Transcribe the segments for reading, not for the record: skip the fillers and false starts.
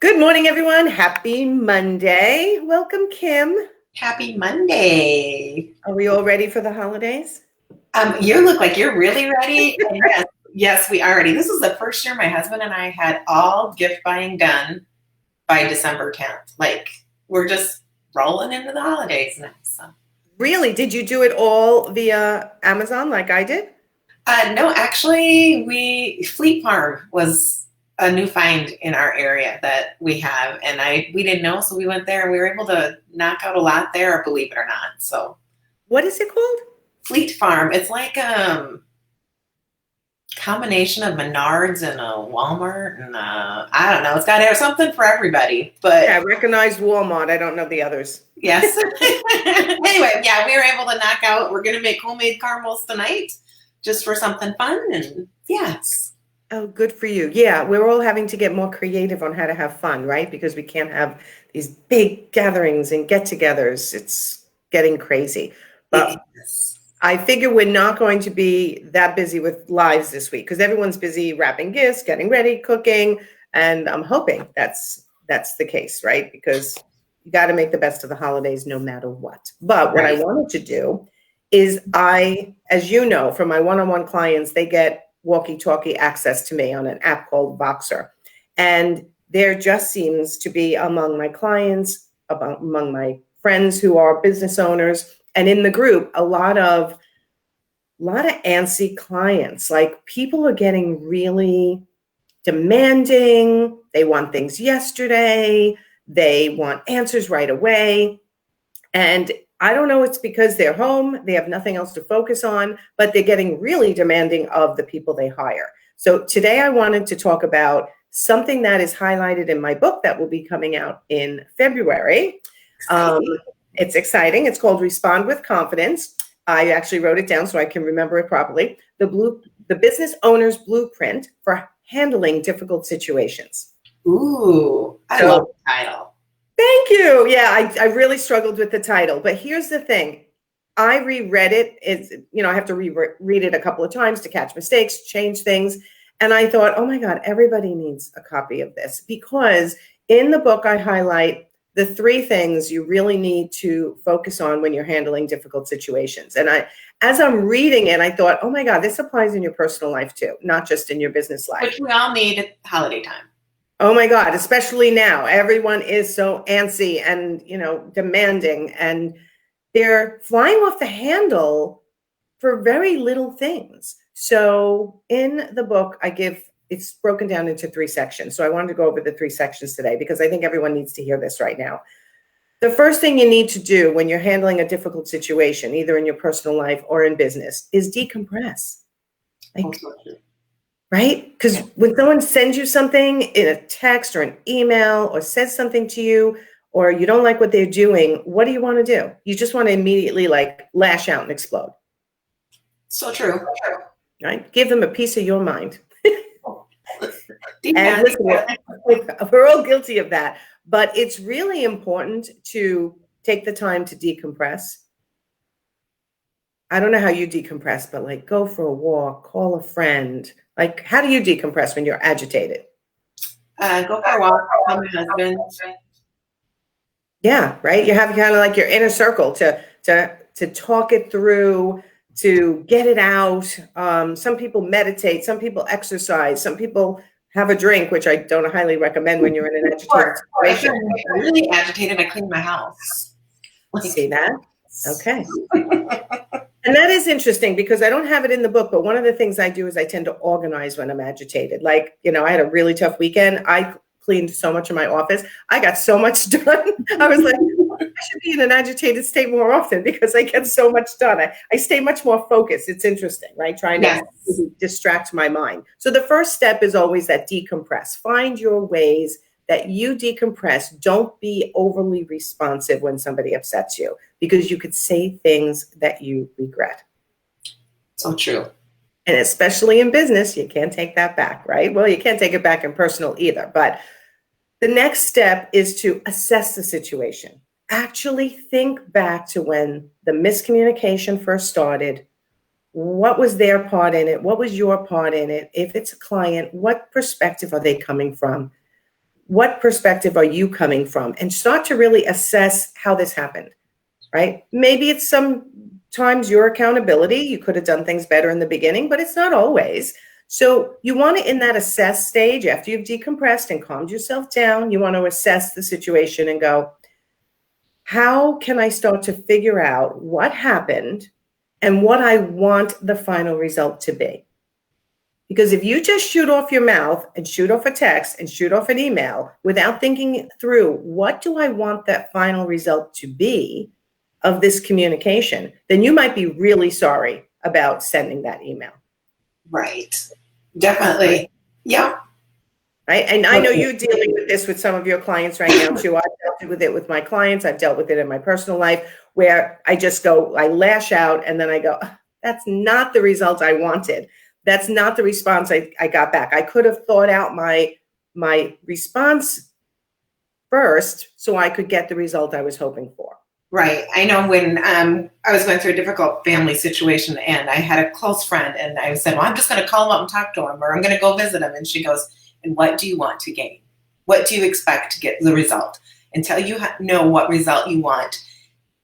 Good morning, everyone. Happy Monday. Welcome, Kim. Happy Monday. Are we all ready for the holidays? You look like you're really ready. And yes, we are ready. This is the first year my husband and I had all gift buying done by December 10th. Like, we're just rolling into the holidays now. So. Really? Did you do it all via Amazon like I did? No, actually, Fleet Farm was a new find in our area that we have, and we didn't know, so we went there and we were able to knock out a lot there, believe it or not. So, what is it called? Fleet Farm. It's like combination of Menards and a Walmart, and I don't know. It's got something for everybody. But yeah, I recognized Walmart. I don't know the others. Yes. Anyway, yeah, we were able to knock out. We're going to make homemade caramels tonight, just for something fun, and yes. Oh, good for you. Yeah, we're all having to get more creative on how to have fun, right? Because we can't have these big gatherings and get-togethers. It's getting crazy. But yes. I figure we're not going to be that busy with lives this week because everyone's busy wrapping gifts, getting ready, cooking, and I'm hoping that's the case, right? Because you got to make the best of the holidays no matter what. But what I wanted to do is as you know, from my one-on-one clients, they get walkie-talkie access to me on an app called Voxer. And there just seems to be among my clients, among my friends who are business owners, and in the group, a lot of antsy clients. Like, people are getting really demanding. They want things yesterday. They want answers right away. And I don't know, it's because they're home, they have nothing else to focus on, but they're getting really demanding of the people they hire. So today I wanted to talk about something that is highlighted in my book that will be coming out in February. It's exciting. It's called Respond with Confidence. I actually wrote it down so I can remember it properly. The Business Owner's Blueprint for Handling Difficult Situations. Ooh, I love the title. Thank you. Yeah, I really struggled with the title, but here's the thing. I reread it. I have to reread it a couple of times to catch mistakes, change things. And I thought, oh my God, everybody needs a copy of this, because in the book, I highlight the 3 things you really need to focus on when you're handling difficult situations. And as I'm reading it, I thought, oh my God, this applies in your personal life too, not just in your business life. Which we all need at holiday time. Oh my God, especially now. Everyone is so antsy and, demanding, and they're flying off the handle for very little things. So in the book, it's broken down into 3 sections. So I wanted to go over the 3 sections today because I think everyone needs to hear this right now. The first thing you need to do when you're handling a difficult situation, either in your personal life or in business, is decompress. Right? Because when someone sends you something in a text or an email or says something to you, or you don't like what they're doing, what do you want to do? You just want to immediately lash out and explode. So true. Right? Give them a piece of your mind. And listen, we're all guilty of that. But it's really important to take the time to decompress. I don't know how you decompress, but go for a walk, call a friend. How do you decompress when you're agitated? Go for a walk, call my husband. Yeah, right. You have kind of your inner circle to talk it through, to get it out. Some people meditate, some people exercise, some people have a drink, which I don't highly recommend when you're in an agitated situation. If I'm really agitated, I clean my house. See that? Okay. And that is interesting because I don't have it in the book, but one of the things I do is I tend to organize when I'm agitated. I had a really tough weekend. I cleaned so much of my office. I got so much done. I was like, I should be in an agitated state more often because I get so much done. I stay much more focused. It's interesting, right? Trying to distract my mind. So the first step is always that decompress. Find your ways that you decompress. Don't be overly responsive when somebody upsets you, because you could say things that you regret. So true. And especially in business, you can't take that back, right? Well, you can't take it back in personal either. But the next step is to assess the situation. Actually think back to when the miscommunication first started. What was their part in it? What was your part in it? If it's a client, what perspective are they coming from? what perspective are you coming from? And start to really assess how this happened, right? Maybe it's sometimes your accountability. You could have done things better in the beginning, but it's not always. So you want to, in that assess stage, after you've decompressed and calmed yourself down, you want to assess the situation and go, how can I start to figure out what happened and what I want the final result to be? Because if you just shoot off your mouth and shoot off a text and shoot off an email without thinking through, what do I want that final result to be of this communication, then you might be really sorry about sending that email. Right. Definitely. Yeah. Right. And I know you're dealing with this with some of your clients right now too. I've dealt with it with my clients. I've dealt with it in my personal life where I just go, I lash out and then I go, that's not the result I wanted. That's not the response I got back. I could have thought out my response first so I could get the result I was hoping for. Right. I know when I was going through a difficult family situation and I had a close friend and I said, well, I'm just going to call him up and talk to him, or I'm going to go visit him. And she goes, and what do you want to gain? What do you expect to get the result? Until you know what result you want,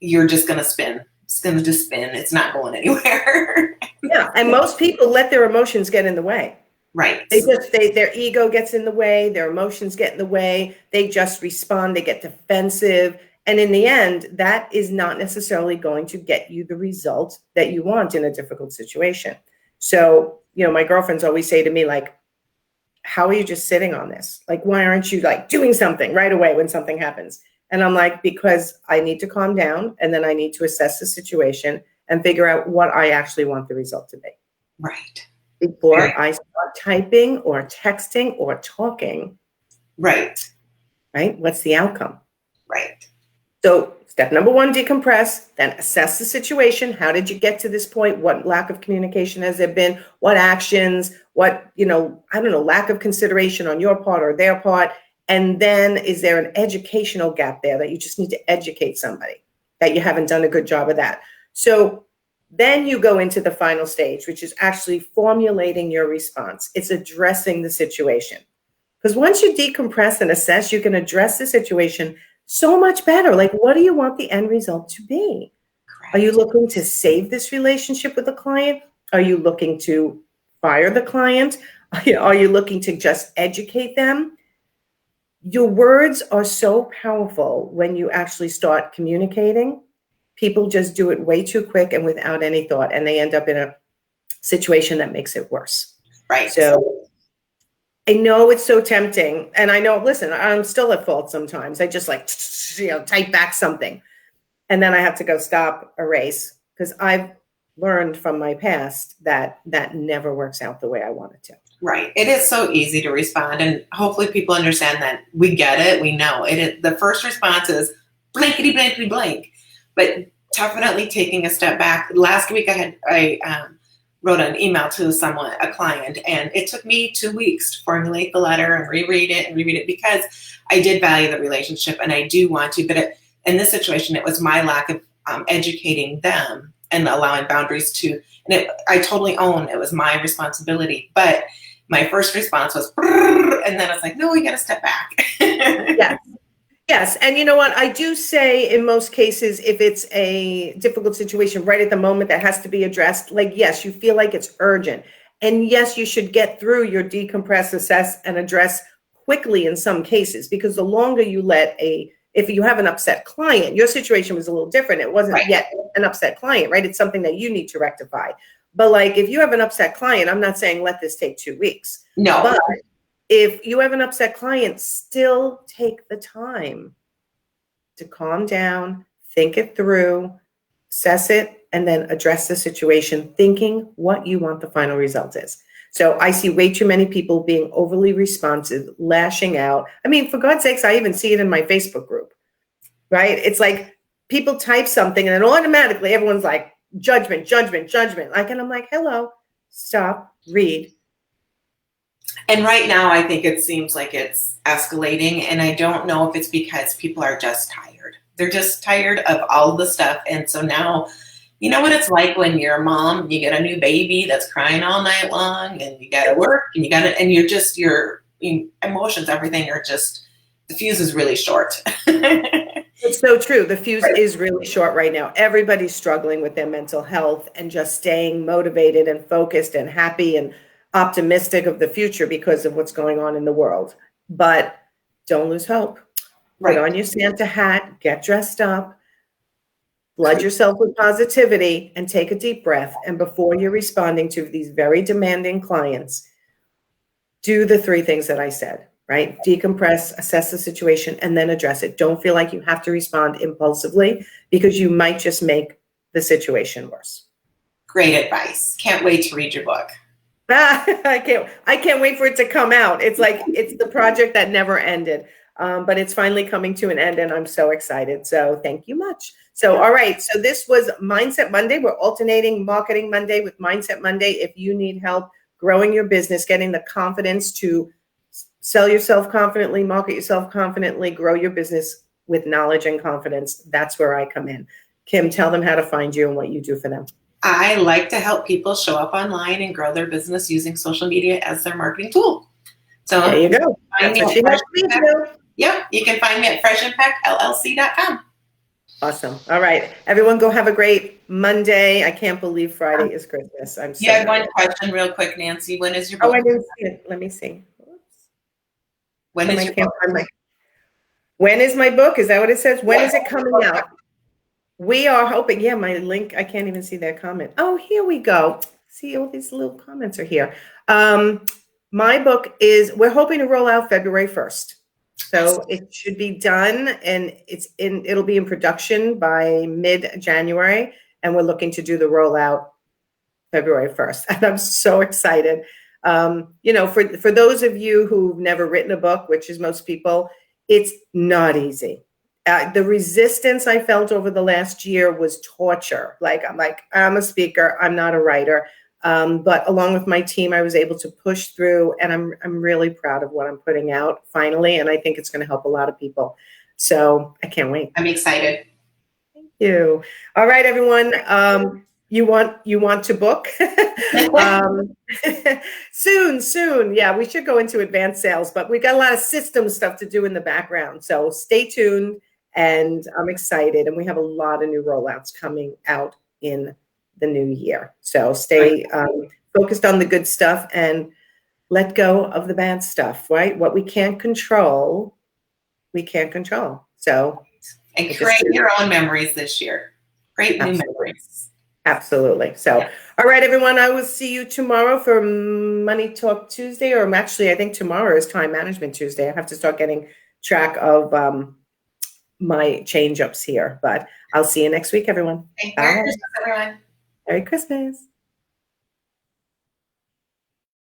you're just going to spin. It's going to just spin. It's not going anywhere. Yeah. And most people let their emotions get in the way. Right. Their ego gets in the way. Their emotions get in the way. They just respond. They get defensive. And in the end, that is not necessarily going to get you the result that you want in a difficult situation. So, my girlfriends always say to me, like, how are you just sitting on this? Like, why aren't you like doing something right away when something happens? And I'm like, because I need to calm down and then I need to assess the situation and figure out what I actually want the result to be. Right. Before I start typing or texting or talking. Right. Right. What's the outcome? Right. So step number 1, decompress, then assess the situation. How did you get to this point? What lack of communication has there been? What actions? What, lack of consideration on your part or their part? And then is there an educational gap there that you just need to educate somebody that you haven't done a good job of that? So then you go into the final stage, which is actually formulating your response. It's addressing the situation. Because once you decompress and assess, you can address the situation so much better. Like, what do you want the end result to be? Correct. Are you looking to save this relationship with the client? Are you looking to fire the client? Are you looking to just educate them? Your words are so powerful when you actually start communicating. People just do it way too quick and without any thought, and they end up in a situation that makes it worse. Right. So I know it's so tempting. And I know, listen, I'm still at fault sometimes. I just type back something. And then I have to go stop, erase, because I've learned from my past that never works out the way I want it to. Right. It is so easy to respond. And hopefully people understand that we get it. We know it. The first response is blankety, blankety, blank. But definitely taking a step back. Last week I wrote an email to someone, a client, and it took me 2 weeks to formulate the letter and reread it because I did value the relationship and I do want to, but in this situation, it was my lack of educating them and allowing boundaries to, and I totally own it was my responsibility, but my first response was, and then I was like, no, we got to step back. Yes. And you know what? I do say in most cases, if it's a difficult situation right at the moment that has to be addressed, like, yes, you feel like it's urgent. And yes, you should get through your decompress, assess, and address quickly in some cases, because the longer you if you have an upset client, your situation was a little different. It wasn't yet an upset client, right? It's something that you need to rectify. But like, if you have an upset client, I'm not saying let this take 2 weeks. No. But if you have an upset client, still take the time to calm down, think it through, assess it, and then address the situation, thinking what you want the final result is. So I see way too many people being overly responsive, lashing out. I mean, for God's sakes, I even see it in my Facebook group, right? It's like people type something and then automatically everyone's like, judgment, judgment, judgment. And I'm like, hello, stop, read. And right now, I think it seems like it's escalating. And I don't know if it's because people are just tired. They're just tired of all the stuff. And so now, you know what it's like when you're a mom, you get a new baby that's crying all night long and you got to work and your emotions, everything are just, the fuse is really short. It's so true. The fuse is really short right now. Everybody's struggling with their mental health and just staying motivated and focused and happy and optimistic of the future because of what's going on in the world. But don't lose hope. Put on your Santa hat, get dressed up, flood yourself with positivity, and take a deep breath. And before you're responding to these very demanding clients, do the 3 things that I said. Right? Decompress, assess the situation, and then address it. Don't feel like you have to respond impulsively because you might just make the situation worse. Great advice. Can't wait to read your book. I can't wait for it to come out. It's like, it's the project that never ended, but it's finally coming to an end and I'm so excited. So thank you much. So, all right. So this was Mindset Monday. We're alternating Marketing Monday with Mindset Monday. If you need help growing your business, getting the confidence to sell yourself confidently, market yourself confidently, grow your business with knowledge and confidence, that's where I come in. Kim, tell them how to find you and what you do for them. I like to help people show up online and grow their business using social media as their marketing tool. So there you go. That's what she has to do. Yep. You can find me at freshimpactllc.com. Awesome. All right. Everyone go have a great Monday. I can't believe Friday is Christmas. I'm so You had one question real quick, Nancy. When is your book? Oh, I didn't see it. Let me see. When is your book? When is my book? Is that what it says? When is it coming out? We are hoping. Yeah, my link. I can't even see that comment. Oh, here we go. See, all these little comments are here. My book is, we're hoping to roll out February 1st. So it should be done and it'll be in production by mid-January. And we're looking to do the rollout February 1st. And I'm so excited. You know, for those of you who've never written a book, which is most people, it's not easy. The resistance I felt over the last year was torture. I'm a speaker, I'm not a writer. But along with my team, I was able to push through, and I'm really proud of what I'm putting out finally. And I think it's going to help a lot of people. So I can't wait. I'm excited. Thank you. All right, everyone. You want to book? Soon. Yeah, we should go into advanced sales, but we got a lot of system stuff to do in the background. So stay tuned, and I'm excited. And we have a lot of new rollouts coming out in the new year. So stay focused on the good stuff and let go of the bad stuff, right? What we can't control, we can't control. So and create your own memories this year. Great new memories. Absolutely. So, all right, everyone, I will see you tomorrow for Money Talk Tuesday, or actually, I think tomorrow is Time Management Tuesday. I have to start getting track of my change-ups here, but I'll see you next week, everyone. Merry Christmas, everyone. Merry Christmas.